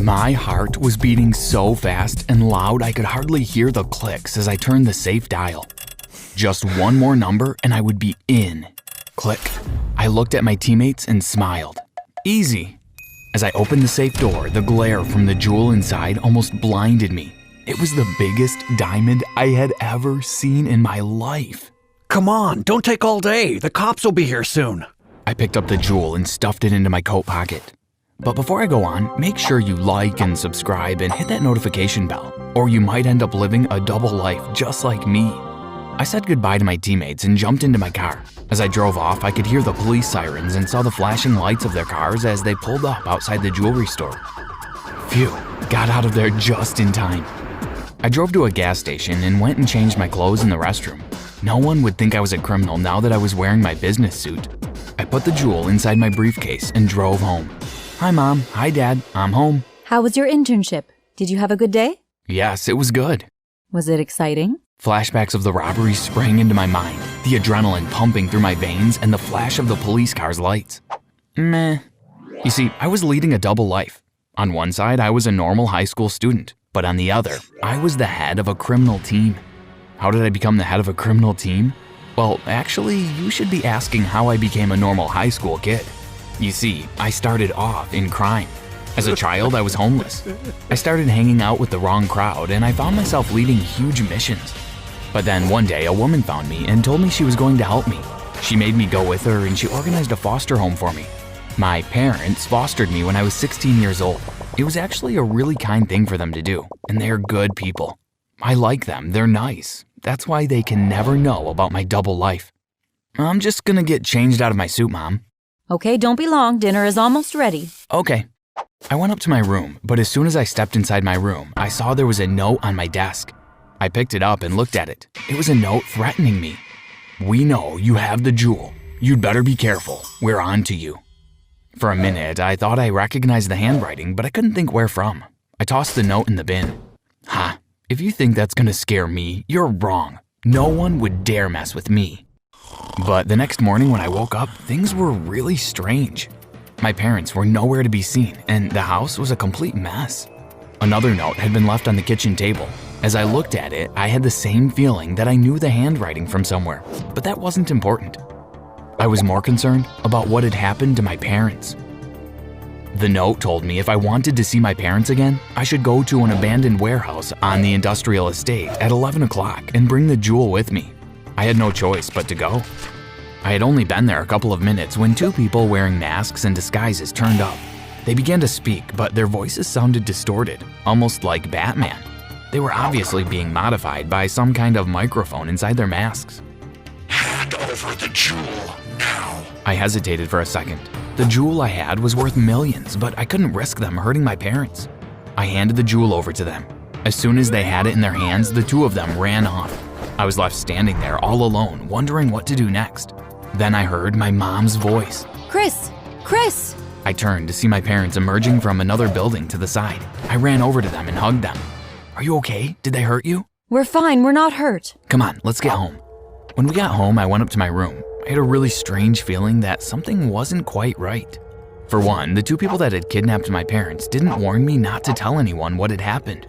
My heart was beating so fast and loud I could hardly hear the clicks as I turned the safe dial. Just one more number and I would be in. Click. I looked at my teammates and smiled. Easy. As I opened the safe door, the glare from the jewel inside almost blinded me. It was the biggest diamond I had ever seen in my life. Come on, don't take all day. The cops will be here soon. I picked up the jewel and stuffed it into my coat pocket. But before I go on, make sure you like and subscribe and hit that notification bell, or you might end up living a double life just like me. I said goodbye to my teammates and jumped into my car. As I drove off, I could hear the police sirens and saw the flashing lights of their cars as they pulled up outside the jewelry store. Phew, got out of there just in time. I drove to a gas station and went and changed my clothes in the restroom. No one would think I was a criminal now that I was wearing my business suit. I put the jewel inside my briefcase and drove home. Hi Mom, hi Dad, I'm home. How was your internship? Did you have a good day? Yes, it was good. Was it exciting? Flashbacks of the robbery sprang into my mind, the adrenaline pumping through my veins and the flash of the police car's lights. Meh. You see, I was leading a double life. On one side, I was a normal high school student, but on the other, I was the head of a criminal team. How did I become the head of a criminal team? Well, actually, you should be asking how I became a normal high school kid. You see, I started off in crime. As a child, I was homeless. I started hanging out with the wrong crowd and I found myself leading huge missions. But then one day, a woman found me and told me she was going to help me. She made me go with her and she organized a foster home for me. My parents fostered me when I was 16 years old. It was actually a really kind thing for them to do, and they're good people. I like them, they're nice. That's why they can never know about my double life. I'm just gonna get changed out of my suit, Mom. Okay, don't be long. Dinner is almost ready. Okay. I went up to my room, but as soon as I stepped inside my room, I saw there was a note on my desk. I picked it up and looked at it. It was a note threatening me. We know you have the jewel. You'd better be careful. We're on to you. For a minute, I thought I recognized the handwriting, but I couldn't think where from. I tossed the note in the bin. Ha, if you think that's gonna scare me, you're wrong. No one would dare mess with me. But the next morning when I woke up, things were really strange. My parents were nowhere to be seen, and the house was a complete mess. Another note had been left on the kitchen table. As I looked at it, I had the same feeling that I knew the handwriting from somewhere, but that wasn't important. I was more concerned about what had happened to my parents. The note told me if I wanted to see my parents again, I should go to an abandoned warehouse on the industrial estate at 11 o'clock and bring the jewel with me. I had no choice but to go. I had only been there a couple of minutes when two people wearing masks and disguises turned up. They began to speak, but their voices sounded distorted, almost like Batman. They were obviously being modified by some kind of microphone inside their masks. Hand over the jewel, now. I hesitated for a second. The jewel I had was worth millions, but I couldn't risk them hurting my parents. I handed the jewel over to them. As soon as they had it in their hands, the two of them ran off. I was left standing there all alone, wondering what to do next. Then I heard my mom's voice. Chris! Chris! I turned to see my parents emerging from another building to the side. I ran over to them and hugged them. Are you okay? Did they hurt you? We're fine, we're not hurt. Come on, let's get home. When we got home, I went up to my room. I had a really strange feeling that something wasn't quite right. For one, the two people that had kidnapped my parents didn't warn me not to tell anyone what had happened.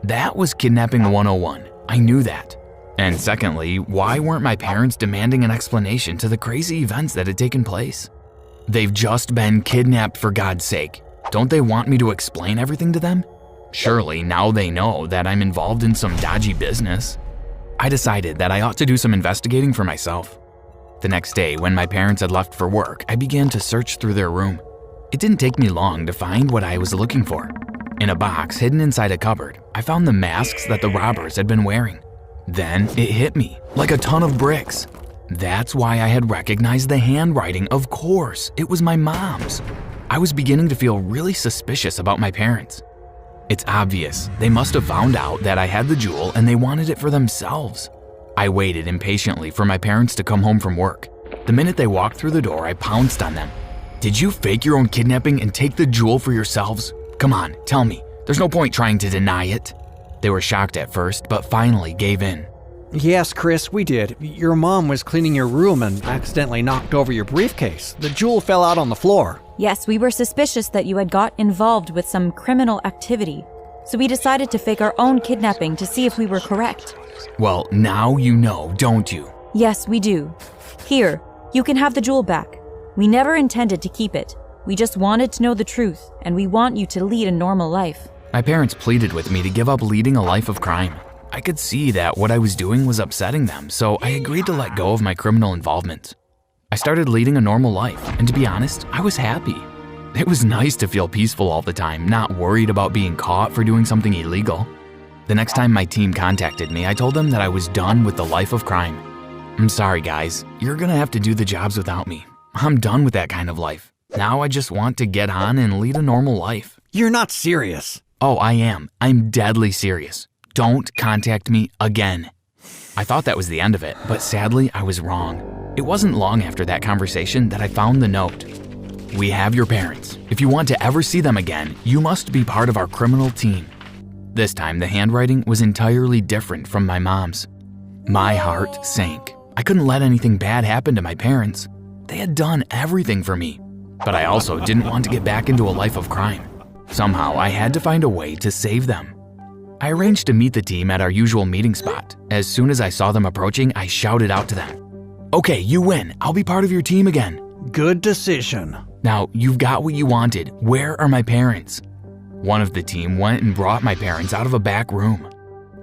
That was kidnapping 101. I knew that. And secondly, why weren't my parents demanding an explanation to the crazy events that had taken place? They've just been kidnapped, for God's sake. Don't they want me to explain everything to them? Surely now they know that I'm involved in some dodgy business. I decided that I ought to do some investigating for myself. The next day, when my parents had left for work, I began to search through their room. It didn't take me long to find what I was looking for. In a box hidden inside a cupboard, I found the masks that the robbers had been wearing. Then it hit me, like a ton of bricks. That's why I had recognized the handwriting, of course. It was my mom's. I was beginning to feel really suspicious about my parents. It's obvious, they must have found out that I had the jewel and they wanted it for themselves. I waited impatiently for my parents to come home from work. The minute they walked through the door, I pounced on them. Did you fake your own kidnapping and take the jewel for yourselves? Come on, tell me. There's no point trying to deny it. They were shocked at first, but finally gave in. Yes, Chris, we did. Your mom was cleaning your room and accidentally knocked over your briefcase. The jewel fell out on the floor. Yes, we were suspicious that you had got involved with some criminal activity, so we decided to fake our own kidnapping to see if we were correct. Well, now you know, don't you? Yes, we do. Here, you can have the jewel back. We never intended to keep it. We just wanted to know the truth, and we want you to lead a normal life. My parents pleaded with me to give up leading a life of crime. I could see that what I was doing was upsetting them, so I agreed to let go of my criminal involvement. I started leading a normal life, and to be honest, I was happy. It was nice to feel peaceful all the time, not worried about being caught for doing something illegal. The next time my team contacted me, I told them that I was done with the life of crime. I'm sorry guys, you're gonna have to do the jobs without me. I'm done with that kind of life. Now I just want to get on and lead a normal life. You're not serious. Oh, I am. I'm deadly serious. Don't contact me again. I thought that was the end of it, but sadly, I was wrong. It wasn't long after that conversation that I found the note. We have your parents. If you want to ever see them again, you must be part of our criminal team. This time, the handwriting was entirely different from my mom's. My heart sank. I couldn't let anything bad happen to my parents. They had done everything for me. But I also didn't want to get back into a life of crime. Somehow, I had to find a way to save them. I arranged to meet the team at our usual meeting spot. As soon as I saw them approaching, I shouted out to them, "Okay, you win. I'll be part of your team again." Good decision. Now, you've got what you wanted. Where are my parents? One of the team went and brought my parents out of a back room.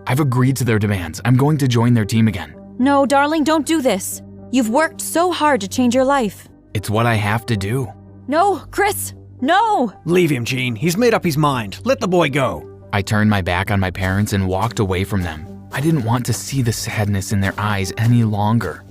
I've agreed to their demands. I'm going to join their team again. No, darling, don't do this. You've worked so hard to change your life. It's what I have to do. No, Chris, no! Leave him, Gene. He's made up his mind. Let the boy go. I turned my back on my parents and walked away from them. I didn't want to see the sadness in their eyes any longer.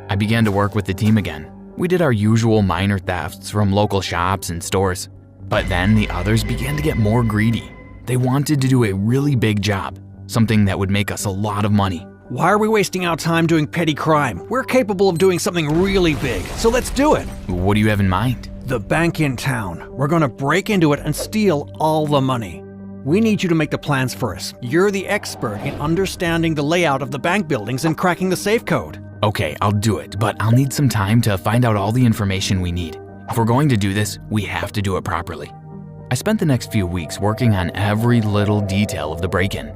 I began to work with the team again. We did our usual minor thefts from local shops and stores. But then the others began to get more greedy. They wanted to do a really big job, something that would make us a lot of money. Why are we wasting our time doing petty crime? We're capable of doing something really big, so let's do it. What do you have in mind? The bank in town. We're gonna break into it and steal all the money. We need you to make the plans for us. You're the expert in understanding the layout of the bank buildings and cracking the safe code. Okay, I'll do it, but I'll need some time to find out all the information we need. If we're going to do this, we have to do it properly. I spent the next few weeks working on every little detail of the break-in.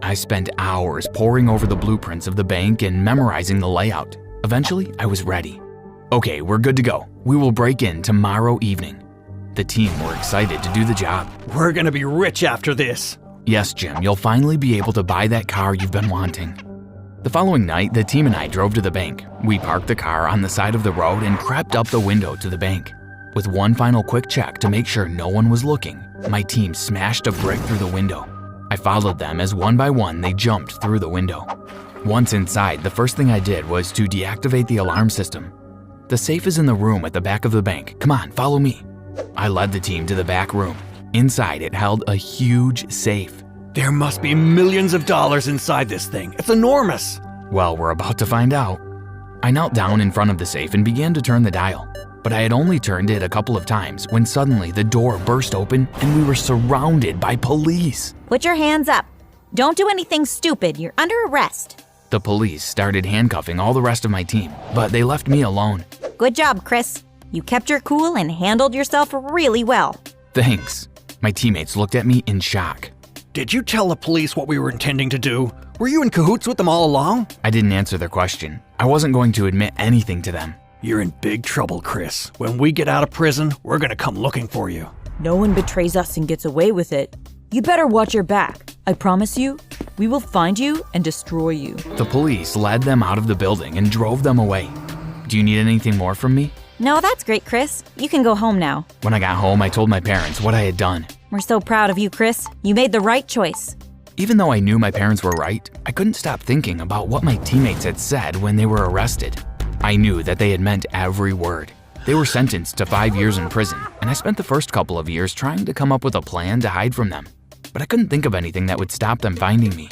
I spent hours poring over the blueprints of the bank and memorizing the layout. Eventually, I was ready. Okay, we're good to go. We will break in tomorrow evening. The team were excited to do the job. We're gonna be rich after this. Yes, Jim, you'll finally be able to buy that car you've been wanting. The following night, the team and I drove to the bank. We parked the car on the side of the road and crept up the window to the bank. With one final quick check to make sure no one was looking, my team smashed a brick through the window. I followed them as one by one they jumped through the window. Once inside, the first thing I did was to deactivate the alarm system. The safe is in the room at the back of the bank. Come on, follow me. I led the team to the back room. Inside, it held a huge safe. There must be millions of dollars inside this thing. It's enormous. Well, we're about to find out. I knelt down in front of the safe and began to turn the dial. But I had only turned it a couple of times when suddenly the door burst open and we were surrounded by police. Put your hands up. Don't do anything stupid. You're under arrest. The police started handcuffing all the rest of my team, but they left me alone. Good job, Chris. You kept your cool and handled yourself really well. Thanks. My teammates looked at me in shock. Did you tell the police what we were intending to do? Were you in cahoots with them all along? I didn't answer their question. I wasn't going to admit anything to them. You're in big trouble, Chris. When we get out of prison, we're gonna come looking for you. No one betrays us and gets away with it. You better watch your back. I promise you, we will find you and destroy you. The police led them out of the building and drove them away. Do you need anything more from me? No, that's great, Chris. You can go home now. When I got home, I told my parents what I had done. We're so proud of you, Chris. You made the right choice. Even though I knew my parents were right, I couldn't stop thinking about what my teammates had said when they were arrested. I knew that they had meant every word. They were sentenced to 5 years in prison, and I spent the first couple of years trying to come up with a plan to hide from them. But I couldn't think of anything that would stop them finding me.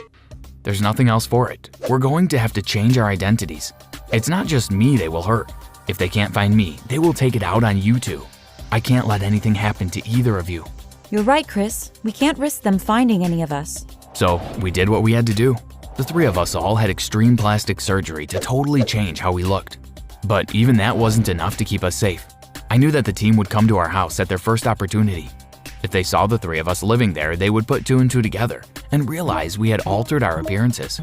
There's nothing else for it. We're going to have to change our identities. It's not just me they will hurt. If they can't find me, they will take it out on you two. I can't let anything happen to either of you. You're right, Chris. We can't risk them finding any of us. So we did what we had to do. The three of us all had extreme plastic surgery to totally change how we looked. But even that wasn't enough to keep us safe. I knew that the team would come to our house at their first opportunity. If they saw the three of us living there, they would put two and two together and realize we had altered our appearances.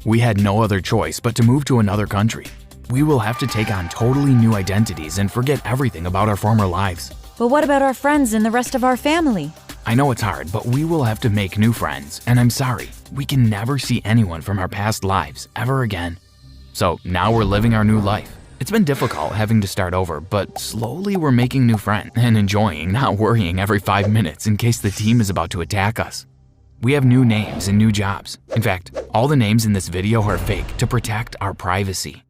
We had no other choice but to move to another country. We will have to take on totally new identities and forget everything about our former lives. But what about our friends and the rest of our family? I know it's hard, but we will have to make new friends, and I'm sorry, we can never see anyone from our past lives ever again. So now we're living our new life. It's been difficult having to start over, but slowly we're making new friends and enjoying not worrying every 5 minutes in case the team is about to attack us. We have new names and new jobs. In fact, all the names in this video are fake to protect our privacy.